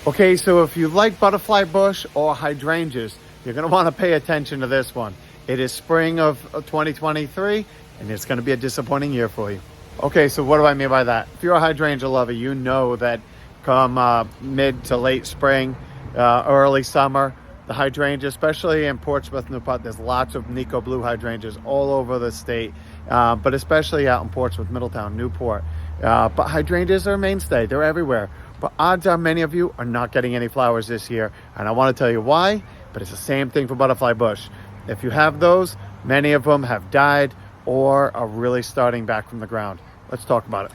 Okay, so if you like butterfly bush or hydrangeas, you're going to want to pay attention to this one. It is spring of 2023, and it's going to be a disappointing year for you. Okay, so what do I mean by that? If you're a hydrangea lover, you know that come mid to late spring, early summer, the hydrangea, especially in Portsmouth, Newport, there's lots of Nico blue hydrangeas all over the state, but especially out in Portsmouth, Middletown, Newport. But hydrangeas are a mainstay. They're everywhere. But odds are many of you are not getting any flowers this year. And I want to tell you why, but it's the same thing for butterfly bush. If you have those, many of them have died or are really starting back from the ground. Let's talk about it.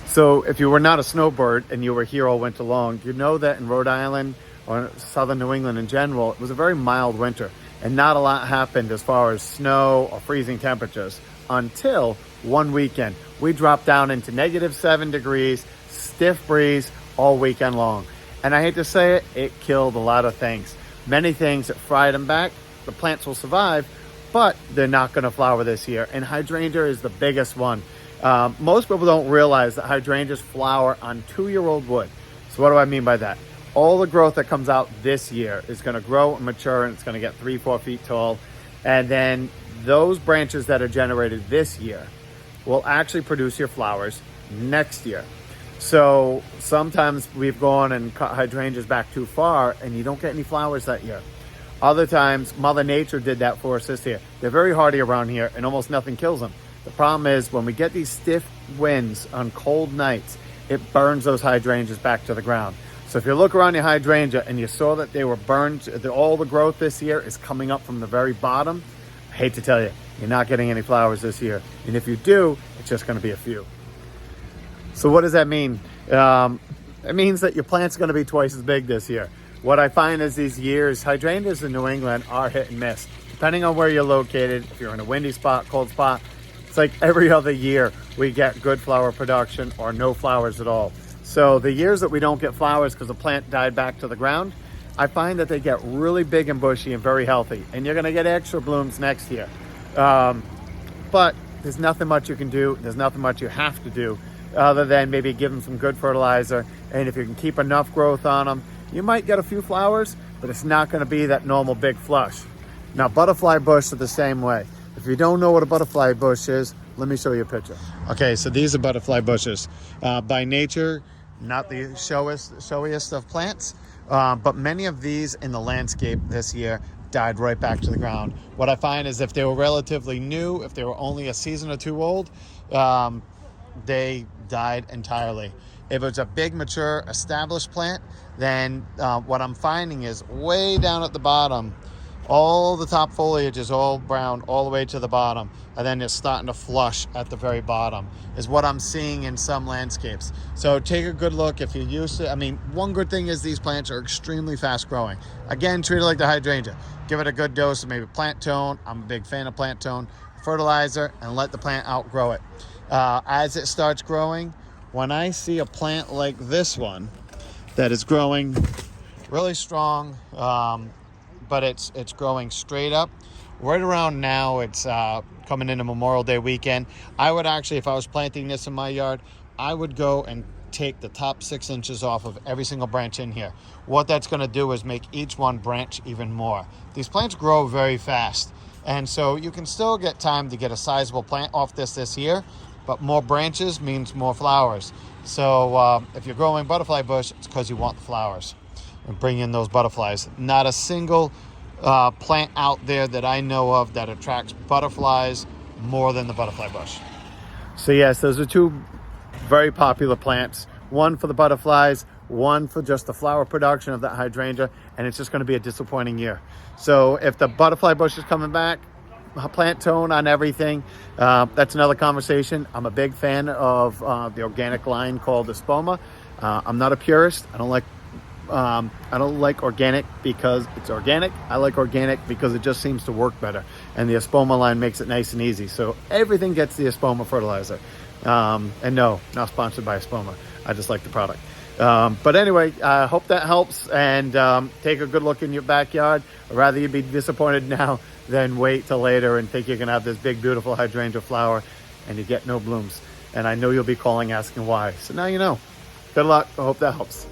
So if you were not a snowbird and you were here all winter long, you know that in Rhode Island or southern New England in general, it was a very mild winter and not a lot happened as far as snow or freezing temperatures until one weekend. We dropped down into -7 degrees, stiff breeze all weekend long. And I hate to say it, it killed a lot of things. Many things that fried them back. The plants will survive, but they're not going to flower this year. And hydrangea is the biggest one. Most people don't realize that hydrangeas flower on 2-year-old wood. So what do I mean by that? All the growth that comes out this year is going to grow and mature, and it's going to get 3-4 feet tall. And then those branches that are generated this year will actually produce your flowers next year. So sometimes we've gone and cut hydrangeas back too far and you don't get any flowers that year. Other times, Mother Nature did that for us this year. They're very hardy around here and almost nothing kills them. The problem is when we get these stiff winds on cold nights, it burns those hydrangeas back to the ground. So if you look around your hydrangea and you saw that they were burned, all the growth this year is coming up from the very bottom, I hate to tell you, you're not getting any flowers this year. And if you do, it's just going to be a few. So what does that mean? It means that your plant's going to be twice as big this year. What I find is these years, hydrangeas in New England are hit and miss. Depending on where you're located, if you're in a windy spot, cold spot, it's like every other year we get good flower production or no flowers at all. So the years that we don't get flowers because the plant died back to the ground, I find that they get really big and bushy and very healthy. And you're going to get extra blooms next year. But there's nothing much you can do. There's nothing much you have to do other than maybe give them some good fertilizer. And if you can keep enough growth on them, you might get a few flowers, but it's not going to be that normal big flush. Now, butterfly bush are the same way. If you don't know what a butterfly bush is, let me show you a picture. Okay, so these are butterfly bushes. By nature, not the showiest of plants, but many of these in the landscape this year died right back to the ground. What I find is if they were relatively new, if they were only a season or two old, they died entirely. If it's a big, mature, established plant, then what I'm finding is way down at the bottom, all the top foliage is all brown all the way to the bottom, and then it's starting to flush at the very bottom, is what I'm seeing in some landscapes. So take a good look if you're used to, one good thing is these plants are extremely fast growing. Again, treat it like the hydrangea. Give it a good dose of maybe plant tone. I'm a big fan of plant tone, fertilizer, and let the plant outgrow it. As it starts growing, when I see a plant like this one that is growing really strong, but it's growing straight up, right around now, it's coming into Memorial Day weekend. I would actually, if I was planting this in my yard, I would go and take the top 6 inches off of every single branch in here. What that's going to do is make each one branch even more. These plants grow very fast, and so you can still get time to get a sizable plant off this year, but more branches means more flowers. So if you're growing butterfly bush, it's because you want the flowers and bring in those butterflies. Not a single plant out there that I know of that attracts butterflies more than the butterfly bush. So yes, those are two very popular plants. One for the butterflies, one for just the flower production of that hydrangea, and it's just going to be a disappointing year. So if the butterfly bush is coming back, plant tone on everything, that's another conversation. I'm a big fan of the organic line called Espoma. I'm not a purist. I don't like organic because it's organic. I like organic because it just seems to work better, and the Espoma line makes it nice and easy. So everything gets the Espoma fertilizer. And no, not sponsored by Espoma. I just like the product. But anyway, I hope that helps, and take a good look in your backyard. I'd rather you be disappointed now than wait till later and think you're going to have this big, beautiful hydrangea flower and you get no blooms. And I know you'll be calling asking why. So now you know. Good luck. I hope that helps.